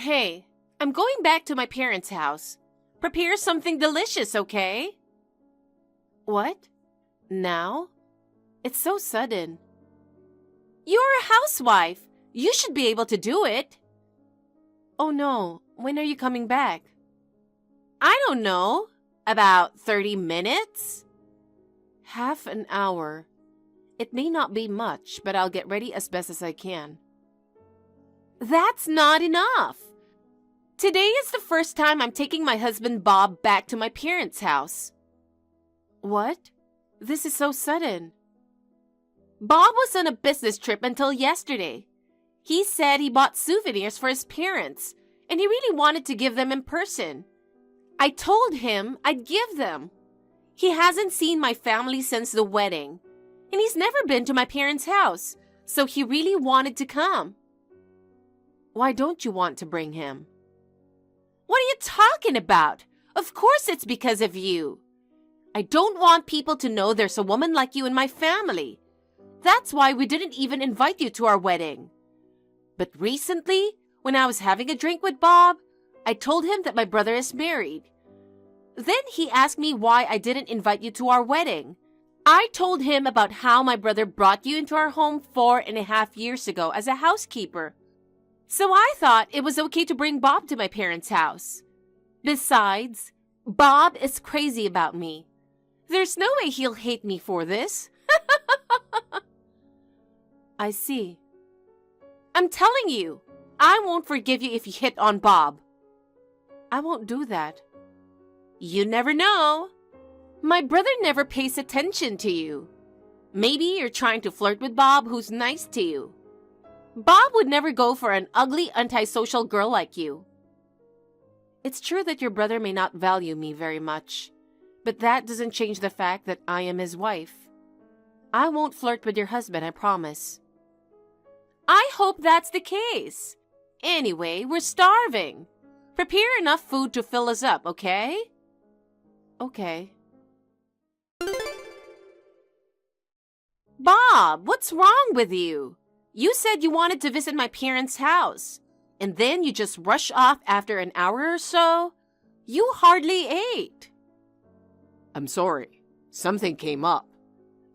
Hey, I'm going back to my parents' house. Prepare something delicious, okay? What? Now? It's so sudden. You're a housewife. You should be able to do it. Oh no, when are you coming back? I don't know. About 30 minutes? Half an hour. It may not be much, but I'll get ready as best as I can. That's not enough. Today is the first time I'm taking my husband Bob back to my parents' house. What? This is so sudden. Bob was on a business trip until yesterday. He said he bought souvenirs for his parents, and he really wanted to give them in person. I told him I'd give them. He hasn't seen my family since the wedding, and he's never been to my parents' house, so he really wanted to come. Why don't you want to bring him? What are you talking about? Of course it's because of you. I don't want people to know there's a woman like you in my family. That's why we didn't even invite you to our wedding. But recently, when I was having a drink with Bob, I told him that my brother is married. Then he asked me why I didn't invite you to our wedding. I told him about how my brother brought you into our home 4.5 years ago as a housekeeper. So I thought it was okay to bring Bob to my parents' house. Besides, Bob is crazy about me. There's no way he'll hate me for this. I see. I'm telling you, I won't forgive you if you hit on Bob. I won't do that. You never know. My brother never pays attention to you. Maybe you're trying to flirt with Bob, who's nice to you. Bob would never go for an ugly, antisocial girl like you. It's true that your brother may not value me very much, but that doesn't change the fact that I am his wife. I won't flirt with your husband, I promise. I hope that's the case. Anyway, we're starving. Prepare enough food to fill us up, okay? Okay. Bob, what's wrong with you? You said you wanted to visit my parents' house, and then you just rush off after an hour or so? You hardly ate. I'm sorry. Something came up.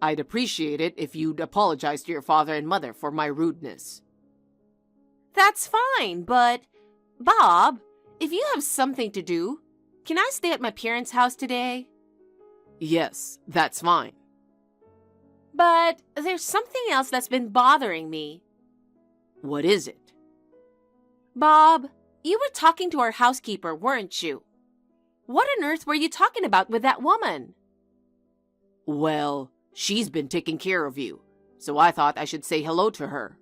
I'd appreciate it if you'd apologize to your father and mother for my rudeness. That's fine, but... Bob, if you have something to do, can I stay at my parents' house today? Yes, that's fine. But there's something else that's been bothering me. What is it? Bob, you were talking to our housekeeper, weren't you? What on earth were you talking about with that woman? Well, she's been taking care of you, so I thought I should say hello to her.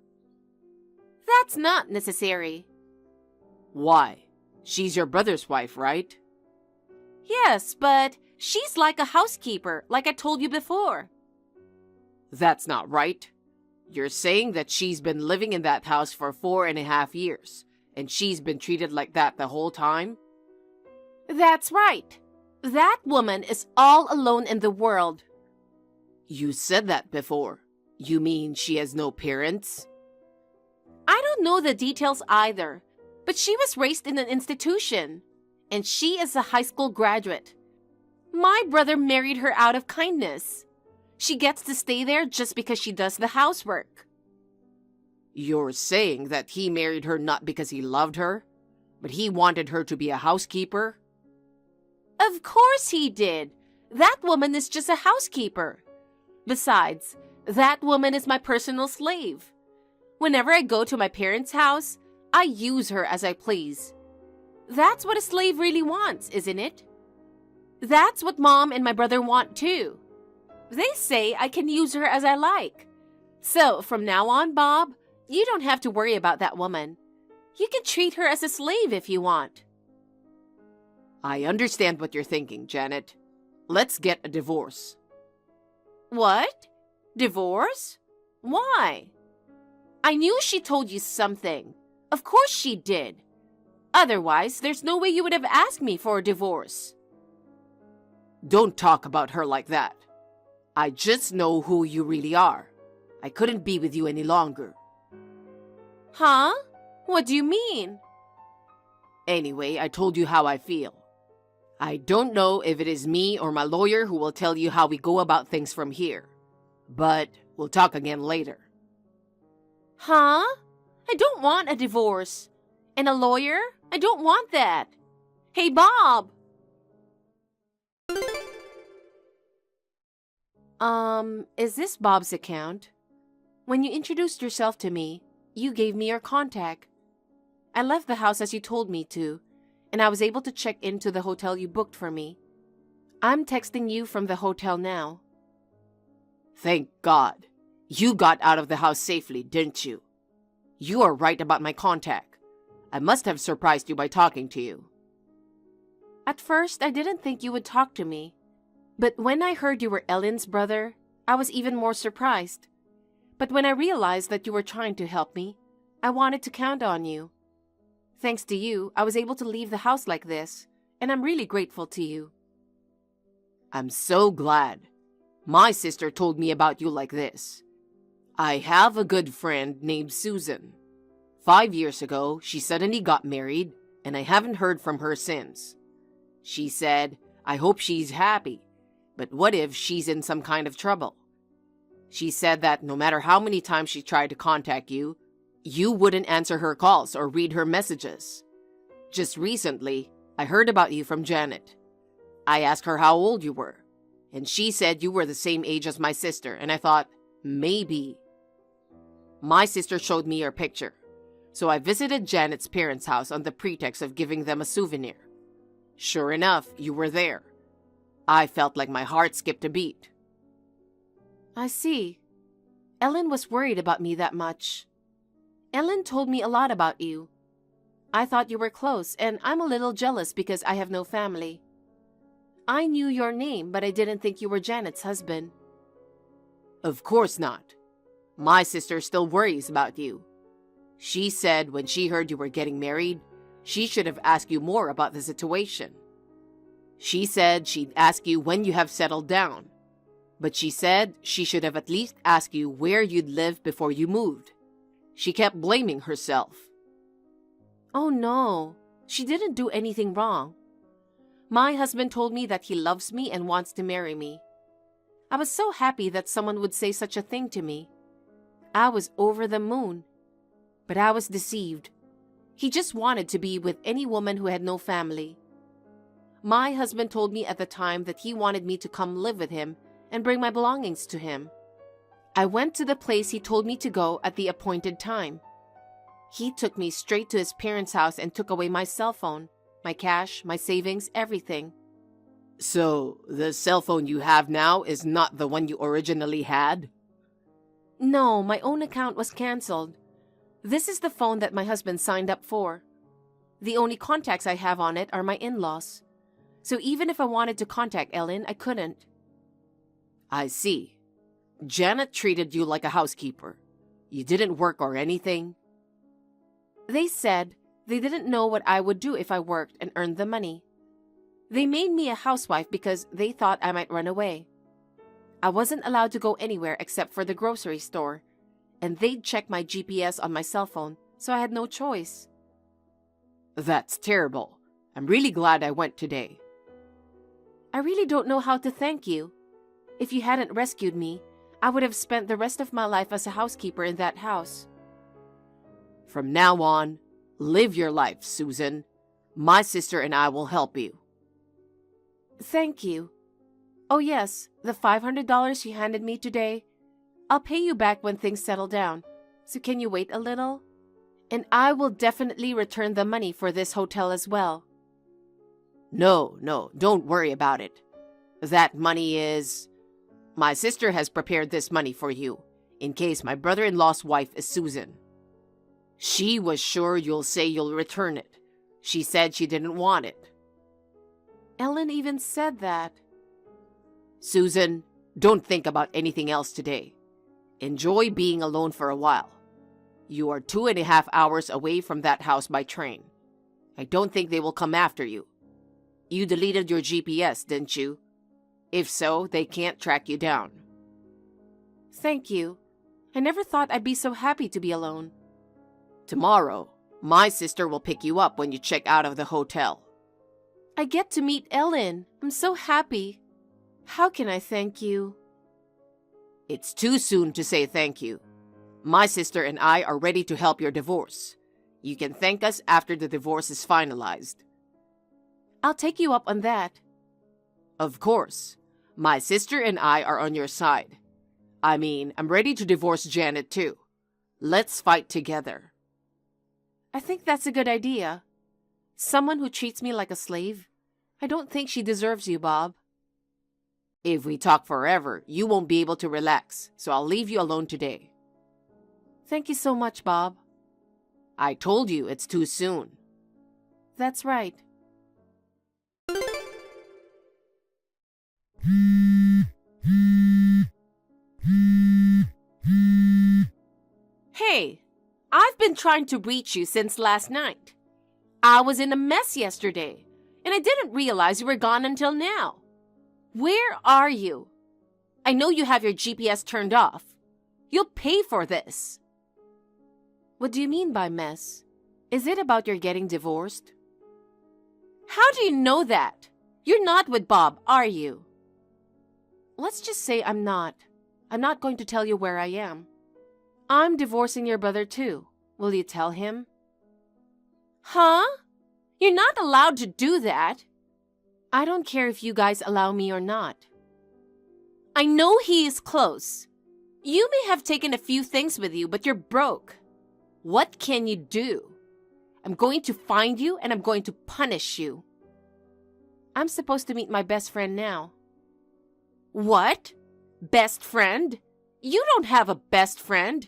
That's not necessary. Why? She's your brother's wife, right? Yes, but she's like a housekeeper, like I told you before. That's not right. You're saying that she's been living in that house for 4.5 years, and she's been treated like that the whole time? That's right. That woman is all alone in the world. You said that before. You mean she has no parents? I don't know the details either, but she was raised in an institution, and she is a high school graduate. My brother married her out of kindness. She gets to stay there just because she does the housework. You're saying that he married her not because he loved her, but he wanted her to be a housekeeper? Of course he did. That woman is just a housekeeper. Besides, that woman is my personal slave. Whenever I go to my parents' house, I use her as I please. That's what a slave really wants, isn't it? That's what Mom and my brother want too. They say I can use her as I like. So from now on, Bob, you don't have to worry about that woman. You can treat her as a slave if you want. I understand what you're thinking, Janet. Let's get a divorce. What? Divorce? Why? I knew she told you something. Of course she did. Otherwise, there's no way you would have asked me for a divorce. Don't talk about her like that. I just know who you really are. I couldn't be with you any longer. Huh? What do you mean? I couldn't be with you any longer. What do you mean? I couldn't be with you any longer? What do you mean? I couldn't be with you any longer? Huh? What do you mean? I couldn't be with you any longer? Huh? What do you mean? I couldn't be with you any longer? Huh? What do you mean? I couldn't be with you any longer? Huh? What do you mean? Anyway, I told you how I feel. I don't know if it is me or my lawyer who will tell you how we go about things from here. But we'll talk again later. Huh? I don't want a divorce. And a lawyer? I don't want that. Hey, Bob! Is this Bob's account? When you introduced yourself to me, you gave me your contact. I left the house as you told me to, and I was able to check into the hotel you booked for me. I'm texting you from the hotel now. Thank God. You got out of the house safely, didn't you? You are right about my contact. I must have surprised you by talking to you. At first, I didn't think you would talk to me. But when I heard you were Ellen's brother, I was even more surprised. But when I realized that you were trying to help me, I wanted to count on you. Thanks to you, I was able to leave the house like this, and I'm really grateful to you. I'm so glad. My sister told me about you like this. I have a good friend named Susan. 5 years ago, she suddenly got married, and I haven't heard from her since. She said, I hope she's happy, but what if she's in some kind of trouble? She said that no matter how many times she tried to contact you, you wouldn't answer her calls or read her messages. Just recently, I heard about you from Janet. I asked her how old you were, and she said you were the same age as my sister, and I thought, maybe. My sister showed me your picture, so I visited Janet's parents' house on the pretext of giving them a souvenir. Sure enough, you were there. I felt like my heart skipped a beat. I see. Ellen was worried about me that much. Ellen told me a lot about you. I thought you were close, and I'm a little jealous because I have no family. I knew your name, but I didn't think you were Janet's husband. Of course not. My sister still worries about you. She said when she heard you were getting married, she should have asked you more about the situation. She said she'd ask you when you have settled down, but she said she should have at least asked you where you'd live before you moved. She kept blaming herself. Oh no, she didn't do anything wrong. My husband told me that he loves me and wants to marry me. I was so happy that someone would say such a thing to me. I was over the moon. But I was deceived. He just wanted to be with any woman who had no family. My husband told me at the time that he wanted me to come live with him and bring my belongings to him. I went to the place he told me to go at the appointed time. He took me straight to his parents' house and took away my cell phone, my cash, my savings, everything. So, the cell phone you have now is not the one you originally had? No, my own account was canceled. This is the phone that my husband signed up for. The only contacts I have on it are my in-laws. So even if I wanted to contact Ellen, I couldn't. I see. Janet treated you like a housekeeper. You didn't work or anything? They said they didn't know what I would do if I worked and earned the money. They made me a housewife because they thought I might run away. I wasn't allowed to go anywhere except for the grocery store, and they'd check my GPS on my cell phone, so I had no choice. That's terrible. I'm really glad I went today. I really don't know how to thank you. If you hadn't rescued me, I would have spent the rest of my life as a housekeeper in that house. From now on, live your life, Susan. My sister and I will help you. Thank you. Oh yes, the $500 you handed me today, I'll pay you back when things settle down. So can you wait a little? And I will definitely return the money for this hotel as well. No, don't worry about it. That money is... My sister has prepared this money for you, in case my brother-in-law's wife is Susan. She was sure you'll say you'll return it. She said she didn't want it. Ellen even said that. Susan, don't think about anything else today. Enjoy being alone for a while. You are 2.5 hours away from that house by train. I don't think they will come after you. You deleted your GPS, didn't you? If so, they can't track you down. Thank you. I never thought I'd be so happy to be alone. Tomorrow, My sister will pick you up when you check out of the hotel. I get to meet Ellen. I'm so happy. How can I thank you? It's too soon to say thank you. My sister and I are ready to help your divorce. You can thank us after the divorce is finalized. I'll take you up on that. Of course. My sister and I are on your side. I'm ready to divorce Janet too. Let's fight together. I think that's a good idea. Someone who treats me like a slave? I don't think she deserves you, Bob. If we talk forever, you won't be able to relax, so I'll leave you alone today. Thank you so much, Bob. I told you it's too soon. That's right. Hey, I've been trying to reach you since last night. I was in a mess yesterday, and I didn't realize you were gone until now. Where are you? I know you have your GPS turned off. You'll pay for this. What do you mean by mess? Is it about your getting divorced? How do you know that? You're not with Bob, are you? Let's just say I'm not. I'm not going to tell you where I am. I'm divorcing your brother too. Will you tell him? Huh? You're not allowed to do that. I don't care if you guys allow me or not. I know he is close. You may have taken a few things with you, but you're broke. What can you do? I'm going to find you and I'm going to punish you. I'm supposed to meet my best friend now. What? Best friend? You don't have a best friend.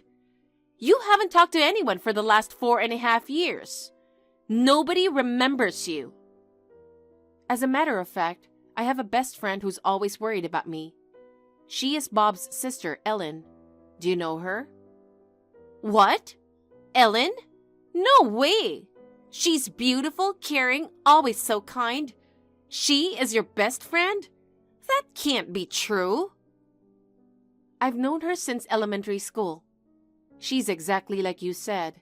You haven't talked to anyone for the last 4.5 years. Nobody remembers you. As a matter of fact, I have a best friend who's always worried about me. She is Bob's sister, Ellen. Do you know her? What? Ellen? No way! She's beautiful, caring, always so kind. She is your best friend? That can't be true. I've known her since elementary school. She's exactly like you said.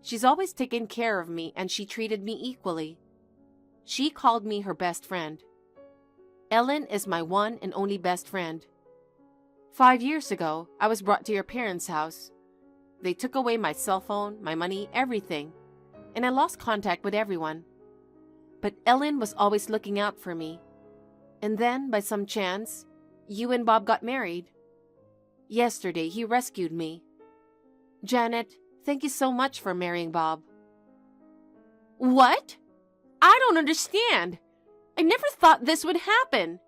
She's always taken care of me and she treated me equally. She called me her best friend. Ellen is my one and only best friend. 5 years ago, I was brought to your parents' house. They took away my cell phone, my money, everything, and I lost contact with everyone. But Ellen was always looking out for me. And then, by some chance, you and Bob got married. Yesterday, he rescued me. Janet, thank you so much for marrying Bob. What? I don't understand. I never thought this would happen.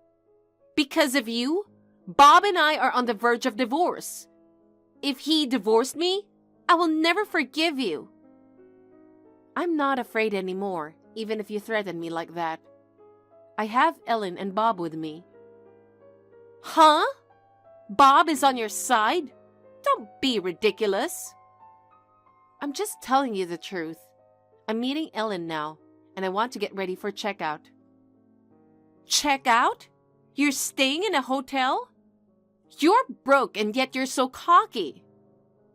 Because of you, Bob and I are on the verge of divorce. If he divorced me, I will never forgive you. I'm not afraid anymore, even if you threaten me like that. I have Ellen and Bob with me. Huh? Bob is on your side? Don't be ridiculous. I'm just telling you the truth. I'm meeting Ellen now, and I want to get ready for checkout. Checkout? You're staying in a hotel? You're broke and yet you're so cocky.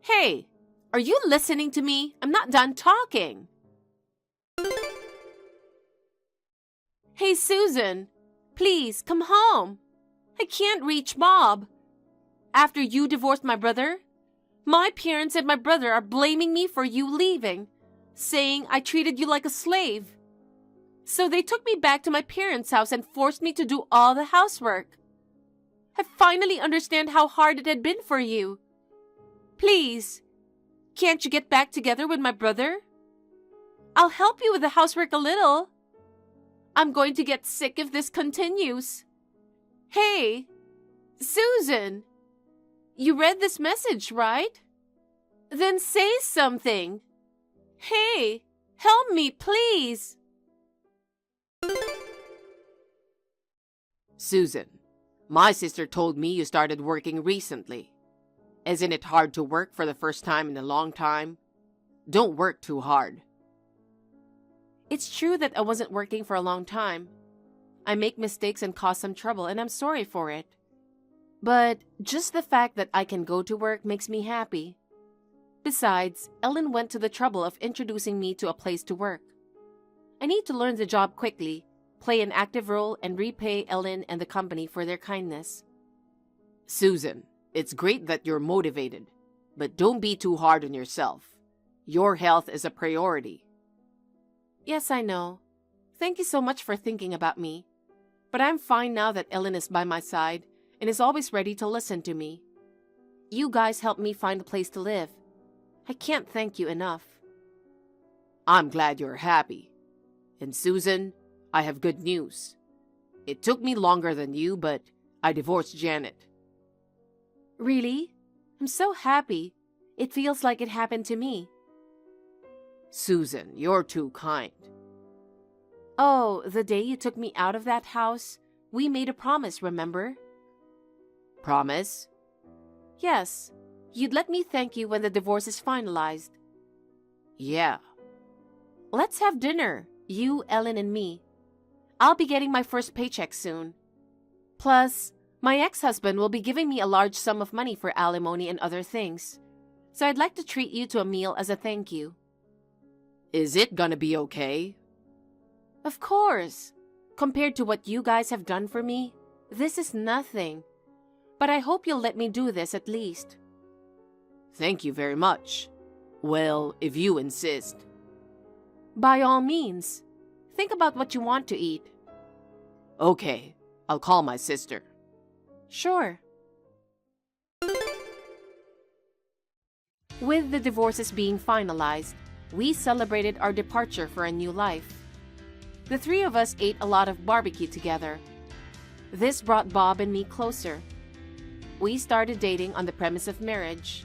Hey, are you listening to me? I'm not done talking. Hey, Susan, please come home. I can't reach Bob. After you divorced my brother, my parents and my brother are blaming me for you leaving, saying I treated you like a slave. So they took me back to my parents' house and forced me to do all the housework. I finally understand how hard it had been for you. Please, can't you get back together with my brother? I'll help you with the housework a little. I'm going to get sick if this continues. Hey, Susan, you read this message, right? Then say something. Hey, help me, please. Susan, my sister told me you started working recently. Isn't it hard to work for the first time in a long time? Don't work too hard. It's true that I wasn't working for a long time. I make mistakes and cause some trouble, and I'm sorry for it. But just the fact that I can go to work makes me happy. Besides, Ellen went to the trouble of introducing me to a place to work. I need to learn the job quickly, play an active role, and repay Ellen and the company for their kindness. Susan, it's great that you're motivated, but don't be too hard on yourself. Your health is a priority. Yes, I know. Thank you so much for thinking about me. But I'm fine now that Ellen is by my side and is always ready to listen to me. You guys helped me find a place to live. I can't thank you enough. I'm glad you're happy. And Susan, I have good news. It took me longer than you, but I divorced Janet. Really? I'm so happy. It feels like it happened to me. Susan, you're too kind. Oh, the day you took me out of that house, we made a promise, remember? Promise? Yes. You'd let me thank you when the divorce is finalized. Yeah. Let's have dinner, you, Ellen, and me. I'll be getting my first paycheck soon. Plus, my ex-husband will be giving me a large sum of money for alimony and other things. So I'd like to treat you to a meal as a thank you. Is it gonna be okay? Of course. Compared to what you guys have done for me, this is nothing. But I hope you'll let me do this at least. Thank you very much. Well, if you insist. By all means. Think about what you want to eat. Okay, I'll call my sister. Sure. With the divorces being finalized, we celebrated our departure for a new life. The three of us ate a lot of barbecue together. This brought Bob and me closer. We started dating on the premise of marriage.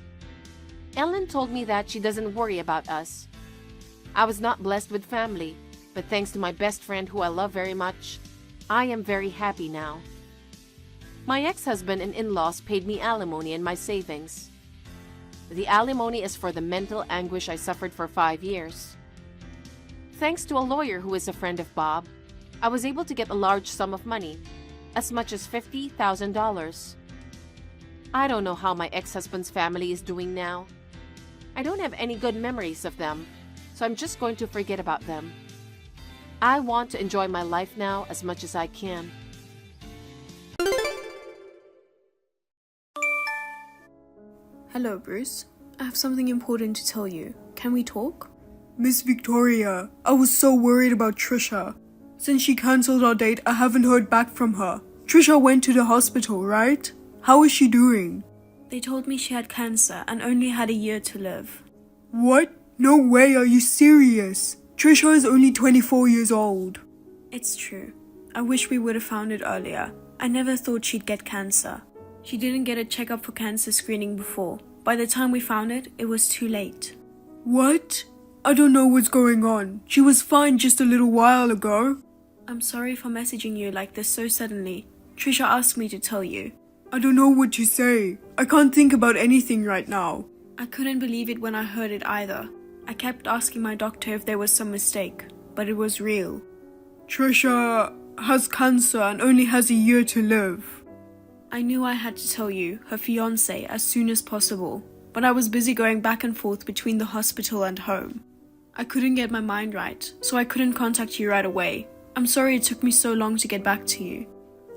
Ellen told me that she doesn't worry about us. I was not blessed with family, but thanks to my best friend who I love very much, I am very happy now. My ex-husband and in-laws paid me alimony and my savings. The alimony is for the mental anguish I suffered for 5 years. Thanks to a lawyer who is a friend of Bob, I was able to get a large sum of money, as much as $50,000. I don't know how my ex-husband's family is doing now. I don't have any good memories of them, so I'm just going to forget about them. I want to enjoy my life now as much as I can. Hello, Bruce. I have something important to tell you. Can we talk? Miss Victoria, I was so worried about Trisha. Since she cancelled our date, I haven't heard back from her. Trisha went to the hospital, right? How is she doing? They told me she had cancer and only had a year to live. What? No way, are you serious? Trisha is only 24 years old. It's true. I wish we would have found it earlier. I never thought she'd get cancer. She didn't get a checkup for cancer screening before. By the time we found it, it was too late. What? I don't know what's going on. She was fine just a little while ago. I'm sorry for messaging you like this so suddenly. Trisha asked me to tell you. I don't know what to say. I can't think about anything right now. I couldn't believe it when I heard it either. I kept asking my doctor if there was some mistake, but it was real. Trisha has cancer and only has a year to live. I knew I had to tell you, her fiancé, as soon as possible, but I was busy going back and forth between the hospital and home. I couldn't get my mind right, so I couldn't contact you right away. I'm sorry it took me so long to get back to you.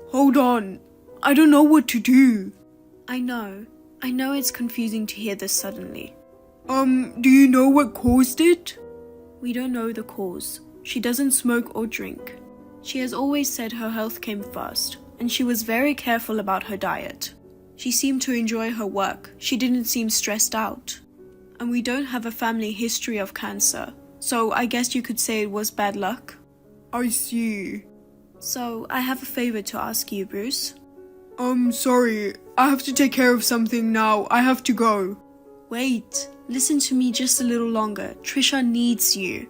Hold on. I don't know what to do. I know it's confusing to hear this suddenly. Do you know what caused it? We don't know the cause. She doesn't smoke or drink. She has always said her health came first, and she was very careful about her diet. She seemed to enjoy her work. She didn't seem stressed out. And we don't have a family history of cancer, so I guess you could say it was bad luck. I see. So, I have a favor to ask you, Bruce. Sorry. I have to take care of something now. I have to go. Wait. Listen to me just a little longer. Trisha needs you.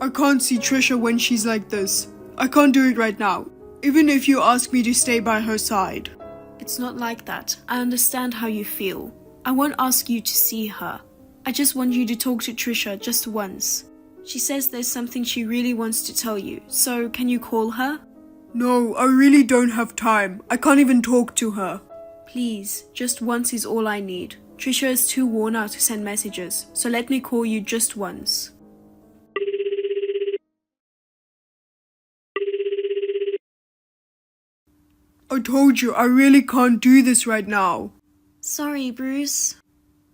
I can't see Trisha when she's like this. I can't do it right now, even if you ask me to stay by her side. It's not like that. I understand how you feel. I won't ask you to see her. I just want you to talk to Trisha just once. She says there's something she really wants to tell you, so can you call her? No, I really don't have time. I can't even talk to her. Please, just once is all I need. Trisha is too worn out to send messages, so let me call you just once. I told you, I really can't do this right now. Sorry, Bruce.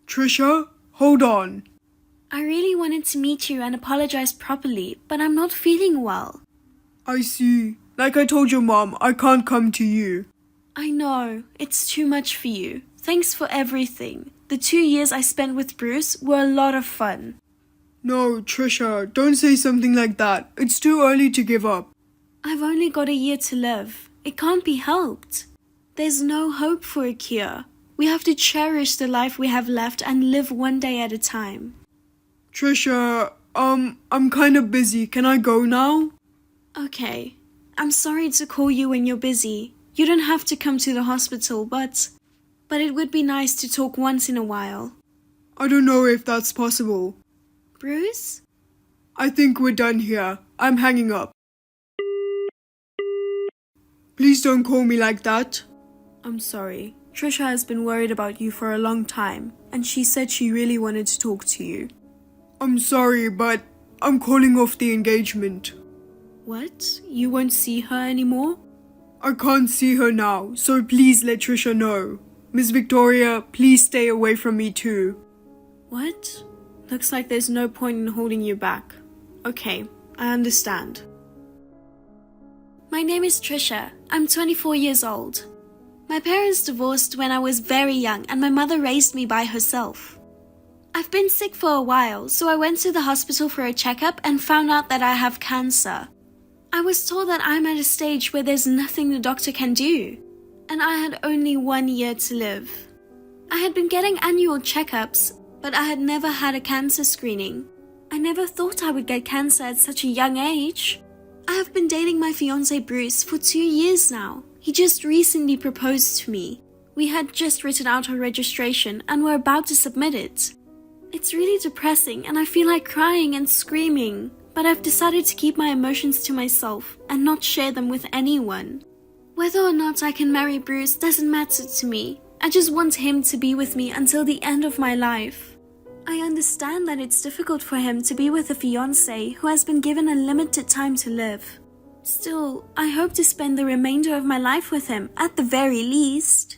Trisha, hold on. I really wanted to meet you and apologize properly, but I'm not feeling well. I see. Like I told your mom, I can't come to you. I know, it's too much for you. Thanks for everything. The 2 years I spent with Bruce were a lot of fun. No, Trisha, don't say something like that. It's too early to give up. I've only got a year to live. It can't be helped. There's no hope for a cure. We have to cherish the life we have left and live one day at a time. Trisha, I'm kind of busy. Can I go now? Okay. I'm sorry to call you when you're busy. You don't have to come to the hospital, but it would be nice to talk once in a while. I don't know if that's possible. Bruce? I think we're done here. I'm hanging up. Please don't call me like that. I'm sorry. Trisha has been worried about you for a long time, and she said she really wanted to talk to you. I'm sorry, but I'm calling off the engagement. What? You won't see her anymore? I can't see her now, so please let Trisha know. Miss Victoria, please stay away from me too. What? Looks like there's no point in holding you back. Okay, I understand. My name is Trisha. I'm 24 years old. My parents divorced when I was very young and my mother raised me by herself. I've been sick for a while, so I went to the hospital for a checkup and found out that I have cancer. I was told that I'm at a stage where there's nothing the doctor can do, and I had only 1 year to live. I had been getting annual checkups, but I had never had a cancer screening. I never thought I would get cancer at such a young age. I have been dating my fiancé Bruce for 2 years now. He just recently proposed to me. We had just written out our registration and were about to submit it. It's really depressing and I feel like crying and screaming, but I've decided to keep my emotions to myself and not share them with anyone. Whether or not I can marry Bruce doesn't matter to me. I just want him to be with me until the end of my life. I understand that it's difficult for him to be with a fiancé who has been given a limited time to live. Still, I hope to spend the remainder of my life with him, at the very least.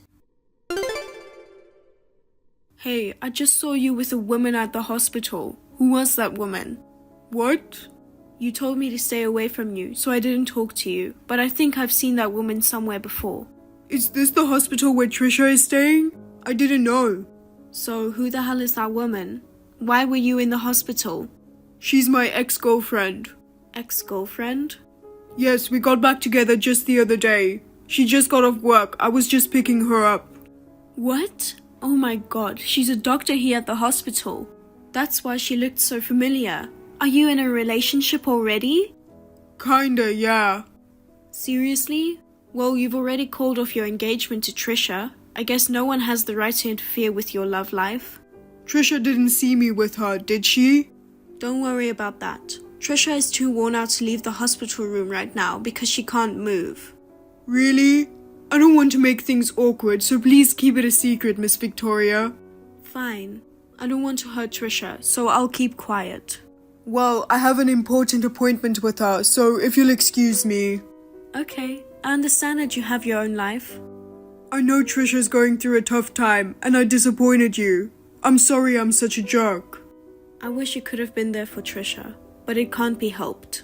Hey, I just saw you with a woman at the hospital. Who was that woman? What? You told me to stay away from you, so I didn't talk to you, but I think I've seen that woman somewhere before. Is this the hospital where Trisha is staying? I didn't know. So, who the hell is that woman? Why were you in the hospital? She's my ex-girlfriend. Ex-girlfriend? Yes, we got back together just the other day. She just got off work. I was just picking her up. What? Oh my god, she's a doctor here at the hospital. That's why she looked so familiar. Are you in a relationship already? Kinda, yeah. Seriously? Well, you've already called off your engagement to Trisha. I guess no one has the right to interfere with your love life. Trisha didn't see me with her, did she? Don't worry about that. Trisha is too worn out to leave the hospital room right now because she can't move. Really? I don't want to make things awkward, so please keep it a secret, Miss Victoria. Fine. I don't want to hurt Trisha, so I'll keep quiet. Well, I have an important appointment with her, so if you'll excuse me. Okay, I understand that you have your own life. I know Trisha's going through a tough time, and I disappointed you. I'm sorry I'm such a jerk. I wish you could have been there for Trisha, but it can't be helped.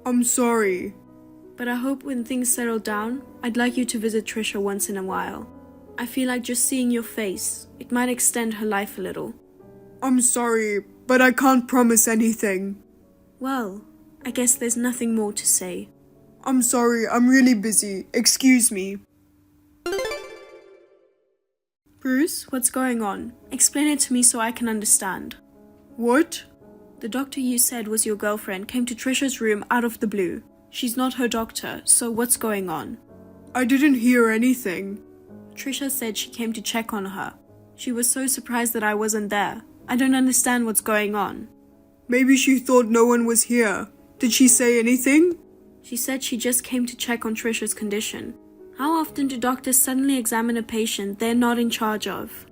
I'm sorry. But I hope when things settle down, I'd like you to visit Trisha once in a while. I feel like just seeing your face, it might extend her life a little. I'm sorry, but I can't promise anything. Well, I guess there's nothing more to say. I'm sorry, I'm really busy. Excuse me. Bruce, what's going on? Explain it to me so I can understand. What? The doctor you said was your girlfriend came to Trisha's room out of the blue. She's not her doctor, so what's going on? I didn't hear anything. Trisha said she came to check on her. She was so surprised that I wasn't there. I don't understand what's going on. Maybe she thought no one was here. Did she say anything? She said she just came to check on Trisha's condition. How often do doctors suddenly examine a patient they're not in charge of?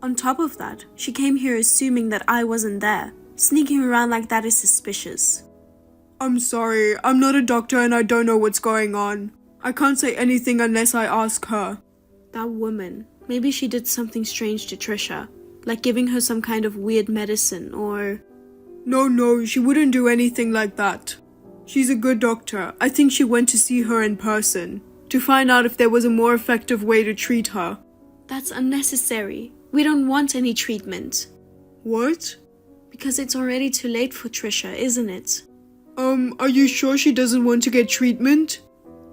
On top of that, she came here assuming that I wasn't there. Sneaking around like that is suspicious. I'm sorry, I'm not a doctor and I don't know what's going on. I can't say anything unless I ask her. That woman, maybe she did something strange to Trisha, like giving her some kind of weird medicine or... No, she wouldn't do anything like that. She's a good doctor. I think she went to see her in person, to find out if there was a more effective way to treat her. That's unnecessary. We don't want any treatment. What? Because it's already too late for Trisha, isn't it? Are you sure she doesn't want to get treatment?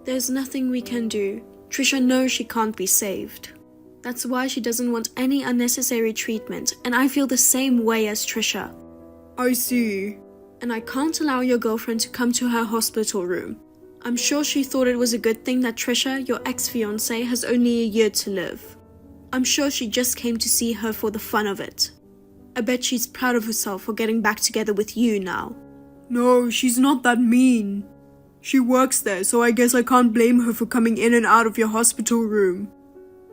There's nothing we can do. Trisha knows she can't be saved. That's why she doesn't want any unnecessary treatment, and I feel the same way as Trisha. I see. And I can't allow your girlfriend to come to her hospital room. I'm sure she thought it was a good thing that Trisha, your ex-fiancé, has only a year to live. I'm sure she just came to see her for the fun of it. I bet she's proud of herself for getting back together with you now. No, she's not that mean. She works there, so I guess I can't blame her for coming in and out of your hospital room.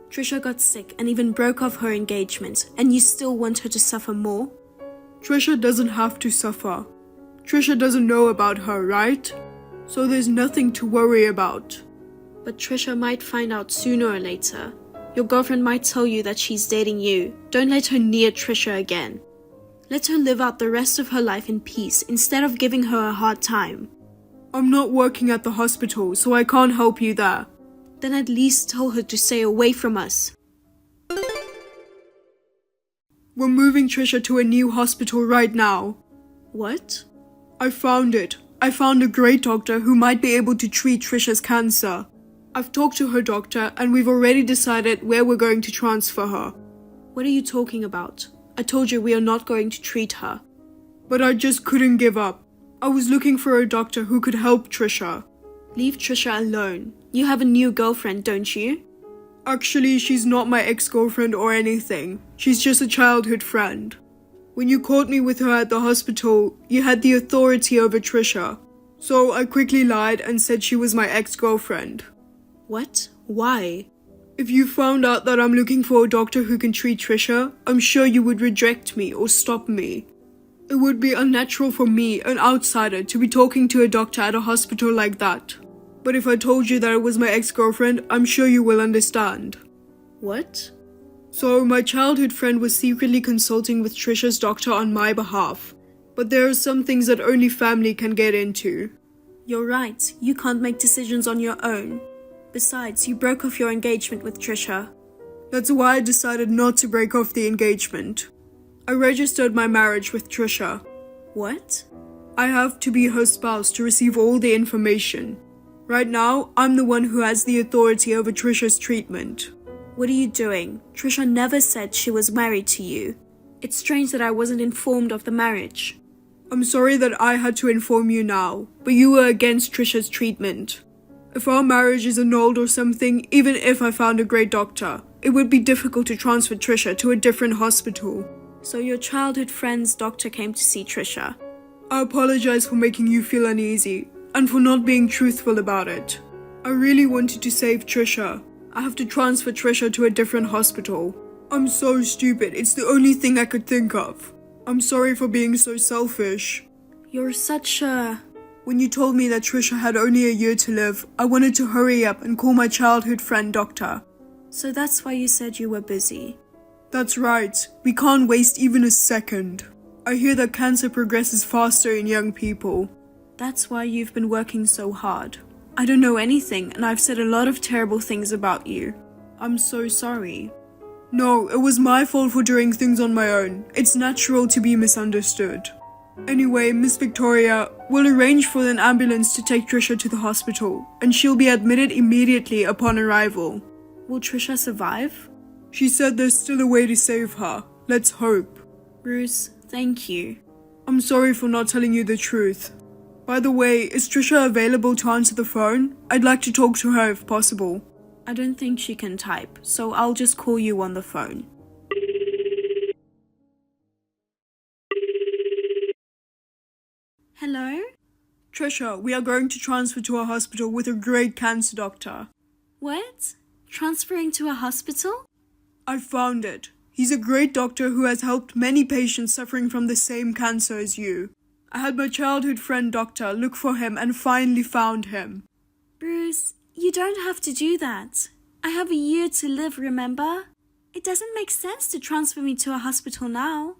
Trisha got sick and even broke off her engagement, and you still want her to suffer more? Trisha doesn't have to suffer. Trisha doesn't know about her, right? So there's nothing to worry about. But Trisha might find out sooner or later. Your girlfriend might tell you that she's dating you. Don't let her near Trisha again. Let her live out the rest of her life in peace instead of giving her a hard time. I'm not working at the hospital, so I can't help you there. Then at least tell her to stay away from us. We're moving Trisha to a new hospital right now. What? I found it. I found a great doctor who might be able to treat Trisha's cancer. I've talked to her doctor and we've already decided where we're going to transfer her. What are you talking about? I told you we are not going to treat her. But I just couldn't give up. I was looking for a doctor who could help Trisha. Leave Trisha alone. You have a new girlfriend, don't you? Actually, she's not my ex-girlfriend or anything. She's just a childhood friend. When you caught me with her at the hospital, you had the authority over Trisha. So I quickly lied and said she was my ex-girlfriend. What? Why? If you found out that I'm looking for a doctor who can treat Trisha, I'm sure you would reject me or stop me. It would be unnatural for me, an outsider, to be talking to a doctor at a hospital like that. But if I told you that it was my ex-girlfriend, I'm sure you will understand. What? So, my childhood friend was secretly consulting with Trisha's doctor on my behalf. But there are some things that only family can get into. You're right, you can't make decisions on your own. Besides, you broke off your engagement with Trisha. That's why I decided not to break off the engagement. I registered my marriage with Trisha. What? I have to be her spouse to receive all the information. Right now, I'm the one who has the authority over Trisha's treatment. What are you doing? Trisha never said she was married to you. It's strange that I wasn't informed of the marriage. I'm sorry that I had to inform you now, but you were against Trisha's treatment. If our marriage is annulled or something, even if I found a great doctor, it would be difficult to transfer Trisha to a different hospital. So your childhood friend's doctor came to see Trisha. I apologize for making you feel uneasy, and for not being truthful about it. I really wanted to save Trisha. I have to transfer Trisha to a different hospital. I'm so stupid, it's the only thing I could think of. I'm sorry for being so selfish. You're such a... When you told me that Trisha had only a year to live, I wanted to hurry up and call my childhood friend doctor. So that's why you said you were busy. That's right, we can't waste even a second. I hear that cancer progresses faster in young people. That's why you've been working so hard. I don't know anything and I've said a lot of terrible things about you. I'm so sorry. No, it was my fault for doing things on my own. It's natural to be misunderstood. Anyway, Miss Victoria, we'll arrange for an ambulance to take Trisha to the hospital, and she'll be admitted immediately upon arrival. Will Trisha survive? She said there's still a way to save her. Let's hope. Bruce, thank you. I'm sorry for not telling you the truth. By the way, is Trisha available to answer the phone? I'd like to talk to her if possible. I don't think she can type, so I'll just call you on the phone. Hello? Trisha, we are going to transfer to a hospital with a great cancer doctor. What? Transferring to a hospital? I found it. He's a great doctor who has helped many patients suffering from the same cancer as you. I had my childhood friend doctor look for him and finally found him. Bruce, you don't have to do that. I have a year to live, remember? It doesn't make sense to transfer me to a hospital now.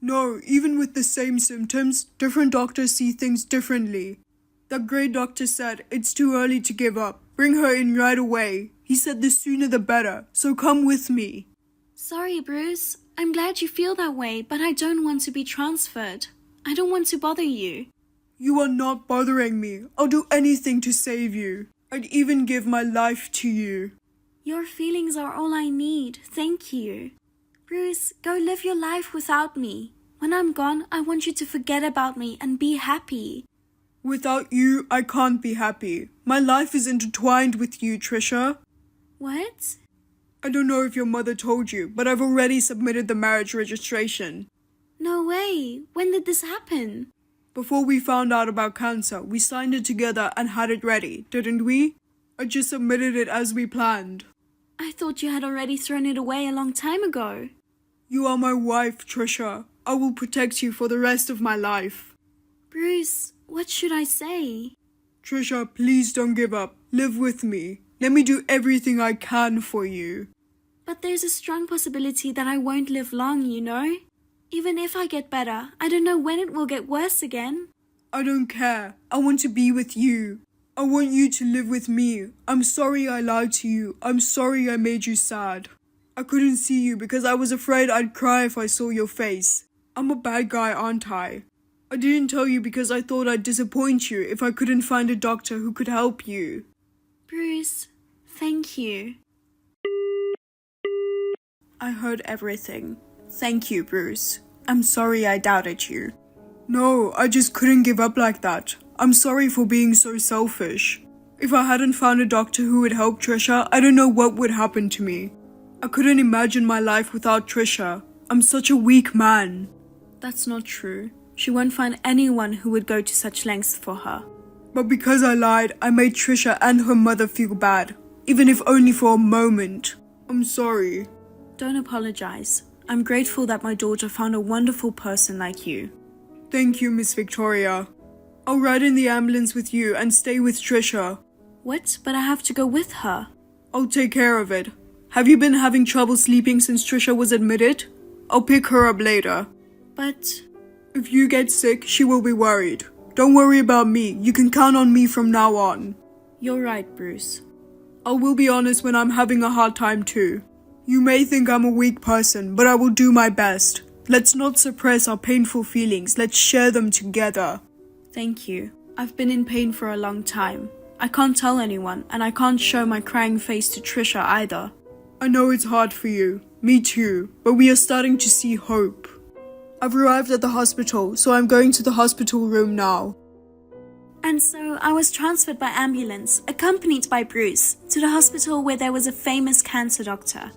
No, even with the same symptoms, different doctors see things differently. That great doctor said it's too early to give up. Bring her in right away. He said the sooner the better, so come with me. Sorry, Bruce. I'm glad you feel that way, but I don't want to be transferred. I don't want to bother you. You are not bothering me. I'll do anything to save you. I'd even give my life to you. Your feelings are all I need. Thank you. Bruce, go live your life without me. When I'm gone, I want you to forget about me and be happy. Without you, I can't be happy. My life is intertwined with you, Trisha. What? I don't know if your mother told you, but I've already submitted the marriage registration. No way. When did this happen? Before we found out about cancer, we signed it together and had it ready, didn't we? I just submitted it as we planned. I thought you had already thrown it away a long time ago. You are my wife, Trisha. I will protect you for the rest of my life. Bruce, what should I say? Trisha, please don't give up. Live with me. Let me do everything I can for you. But there's a strong possibility that I won't live long, you know? Even if I get better, I don't know when it will get worse again. I don't care. I want to be with you. I want you to live with me. I'm sorry I lied to you. I'm sorry I made you sad. I couldn't see you because I was afraid I'd cry if I saw your face. I'm a bad guy, aren't I? I didn't tell you because I thought I'd disappoint you if I couldn't find a doctor who could help you. Bruce, thank you. I heard everything. Thank you, Bruce. I'm sorry I doubted you. No, I just couldn't give up like that. I'm sorry for being so selfish. If I hadn't found a doctor who would help Trisha, I don't know what would happen to me. I couldn't imagine my life without Trisha. I'm such a weak man. That's not true. She won't find anyone who would go to such lengths for her. But because I lied, I made Trisha and her mother feel bad, even if only for a moment. I'm sorry. Don't apologize. I'm grateful that my daughter found a wonderful person like you. Thank you, Miss Victoria. I'll ride in the ambulance with you and stay with Trisha. What? But I have to go with her. I'll take care of it. Have you been having trouble sleeping since Trisha was admitted? I'll pick her up later. But... If you get sick, she will be worried. Don't worry about me. You can count on me from now on. You're right, Bruce. I will be honest when I'm having a hard time too. You may think I'm a weak person, but I will do my best. Let's not suppress our painful feelings. Let's share them together. Thank you. I've been in pain for a long time. I can't tell anyone, and I can't show my crying face to Trisha either. I know it's hard for you. Me too. But we are starting to see hope. I've arrived at the hospital, so I'm going to the hospital room now. And so I was transferred by ambulance, accompanied by Bruce, to the hospital where there was a famous cancer doctor.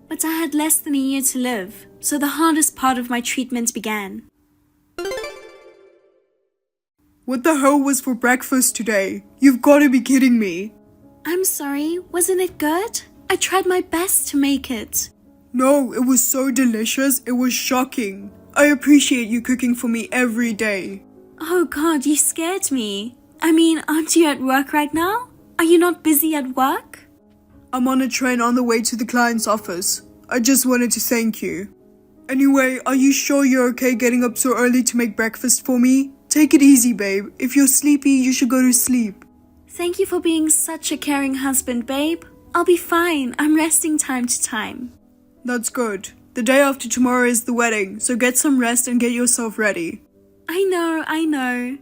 But I had less than a year to live, so the hardest part of my treatment began. What the hell was for breakfast today? You've got to be kidding me. I'm sorry, wasn't it good? I tried my best to make it. No, it was so delicious, it was shocking. I appreciate you cooking for me every day. Oh God, you scared me. I mean, aren't you at work right now? Are you not busy at work? I'm on a train on the way to the client's office. I just wanted to thank you. Anyway, are you sure you're okay getting up so early to make breakfast for me? Take it easy, babe. If you're sleepy, you should go to sleep. Thank you for being such a caring husband, babe. I'll be fine. I'm resting time to time. That's good. The day after tomorrow is the wedding, so get some rest and get yourself ready. I know.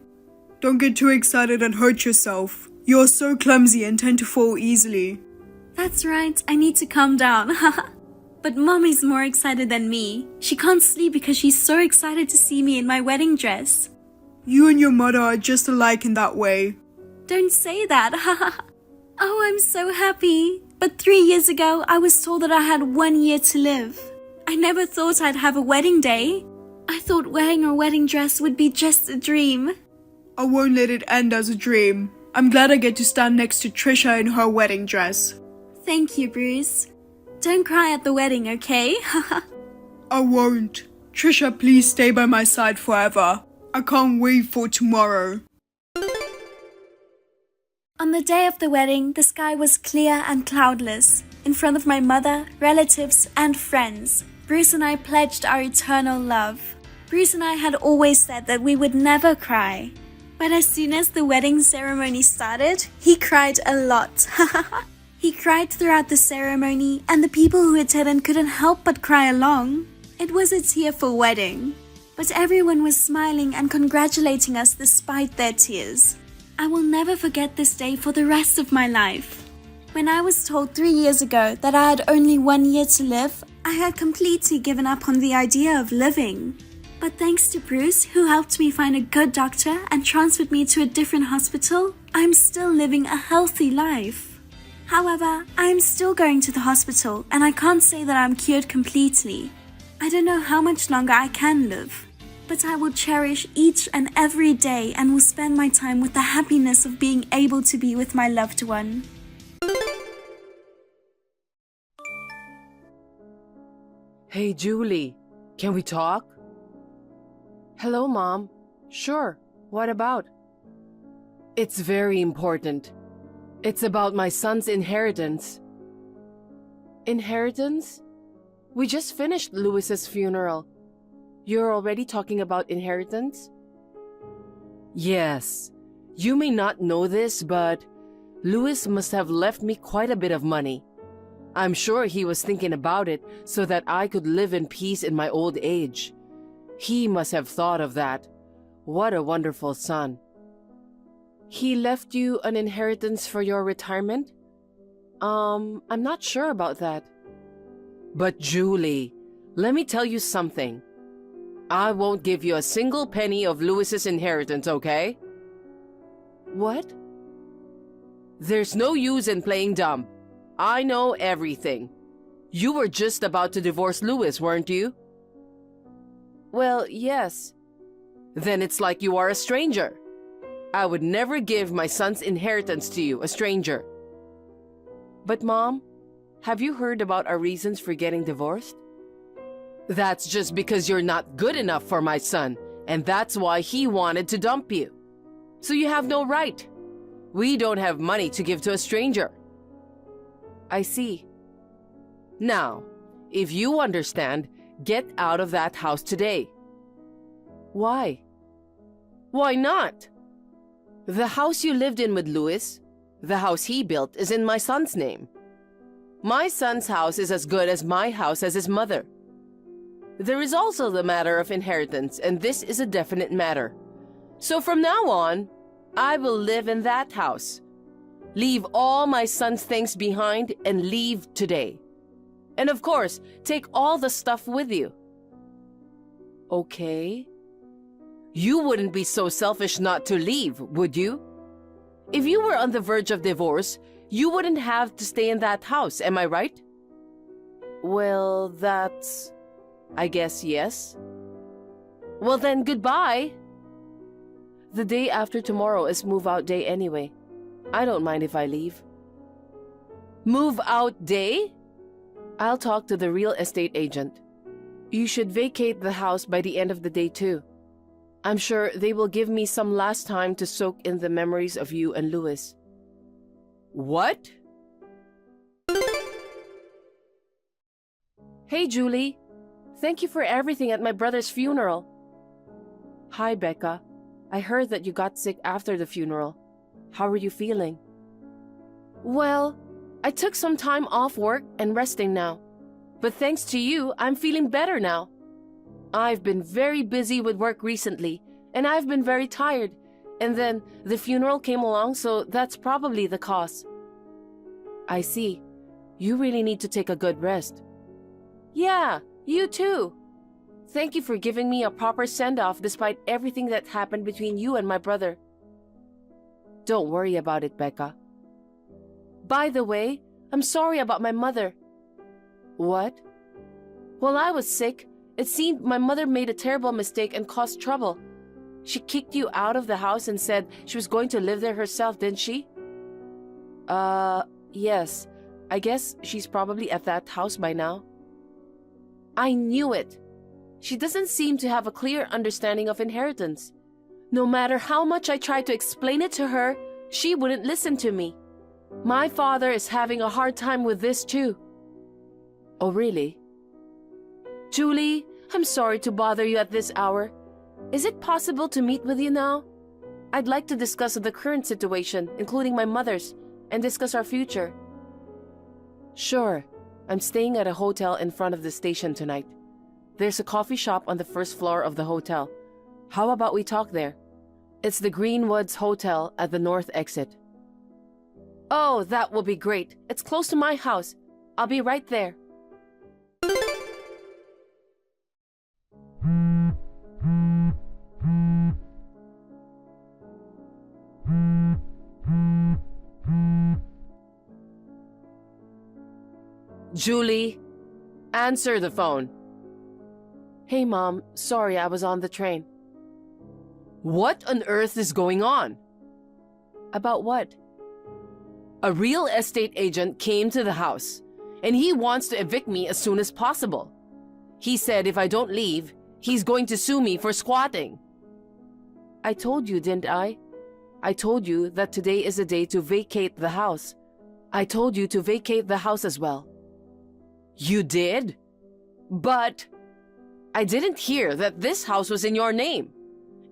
Don't get too excited and hurt yourself. You're so clumsy and tend to fall easily. That's right, I need to calm down. But Mom is more excited than me. She can't sleep because she's so excited to see me in my wedding dress. You and your mother are just alike in that way. Don't say that. Oh, I'm so happy. But 3 years ago, I was told that I had 1 year to live. I never thought I'd have a wedding day. I thought wearing a wedding dress would be just a dream. I won't let it end as a dream. I'm glad I get to stand next to Trisha in her wedding dress. Thank you, Bruce. Don't cry at the wedding, okay? I won't. Trisha, please stay by my side forever. I can't wait for tomorrow. On the day of the wedding, the sky was clear and cloudless. In front of my mother, relatives, and friends, Bruce and I pledged our eternal love. Bruce and I had always said that we would never cry. But as soon as the wedding ceremony started, he cried a lot. He cried throughout the ceremony, and the people who attended couldn't help but cry along. It was a tearful wedding, but everyone was smiling and congratulating us despite their tears. I will never forget this day for the rest of my life. When I was told 3 years ago that I had only 1 year to live, I had completely given up on the idea of living. But thanks to Bruce, who helped me find a good doctor and transferred me to a different hospital, I'm still living a healthy life. However, I am still going to the hospital, and I can't say that I'm cured completely. I don't know how much longer I can live, but I will cherish each and every day and will spend my time with the happiness of being able to be with my loved one. Hey, Julie, can we talk? Hello, Mom. Sure, what about? It's very important. It's about my son's inheritance. Inheritance? We just finished Louis's funeral. You're already talking about inheritance? Yes. You may not know this, but Louis must have left me quite a bit of money. I'm sure he was thinking about it so that I could live in peace in my old age. He must have thought of that. What a wonderful son. He left you an inheritance for your retirement? I'm not sure about that. But Julie, let me tell you something. I won't give you a single penny of Louis's inheritance, okay? What? There's no use in playing dumb. I know everything. You were just about to divorce Louis, weren't you? Well, yes. Then it's like you are a stranger. I would never give my son's inheritance to you, a stranger. But Mom, have you heard about our reasons for getting divorced? That's just because you're not good enough for my son, and that's why he wanted to dump you. So you have no right. We don't have money to give to a stranger. I see. Now, if you understand, get out of that house today. Why? Why not? The house you lived in with Louis, the house he built, is in my son's name. My son's house is as good as my house as his mother. There is also the matter of inheritance, and this is a definite matter. So from now on, I will live in that house. Leave all my son's things behind and leave today. And of course, take all the stuff with you. Okay. You wouldn't be so selfish not to leave, would you? If you were on the verge of divorce, you wouldn't have to stay in that house, am I right? Well, that's... I guess yes. Well then, goodbye. The day after tomorrow is move-out day anyway. I don't mind if I leave. Move-out day? I'll talk to the real estate agent. You should vacate the house by the end of the day too. I'm sure they will give me some last time to soak in the memories of you and Louis. What? Hey, Julie. Thank you for everything at my brother's funeral. Hi, Becca. I heard that you got sick after the funeral. How are you feeling? Well, I took some time off work and resting now. But thanks to you, I'm feeling better now. I've been very busy with work recently, and I've been very tired. And then the funeral came along, so that's probably the cause. I see. You really need to take a good rest. Yeah, you too. Thank you for giving me a proper send-off despite everything that happened between you and my brother. Don't worry about it, Becca. By the way, I'm sorry about my mother. What? While I was sick, it seemed my mother made a terrible mistake and caused trouble. She kicked you out of the house and said she was going to live there herself, didn't she? Yes. I guess she's probably at that house by now. I knew it. She doesn't seem to have a clear understanding of inheritance. No matter how much I tried to explain it to her, she wouldn't listen to me. My father is having a hard time with this too. Oh, really? Julie, I'm sorry to bother you at this hour. Is it possible to meet with you now? I'd like to discuss the current situation, including my mother's, and discuss our future. Sure. I'm staying at a hotel in front of the station tonight. There's a coffee shop on the first floor of the hotel. How about we talk there? It's the Greenwoods Hotel at the north exit. Oh, that will be great. It's close to my house. I'll be right there. Julie, answer the phone. Hey, Mom. Sorry, I was on the train. What on earth is going on? About what? A real estate agent came to the house, and he wants to evict me as soon as possible. He said if I don't leave, he's going to sue me for squatting. I told you, didn't I? I told you that today is the day to vacate the house. I told you to vacate the house as well. You did? But I didn't hear that this house was in your name,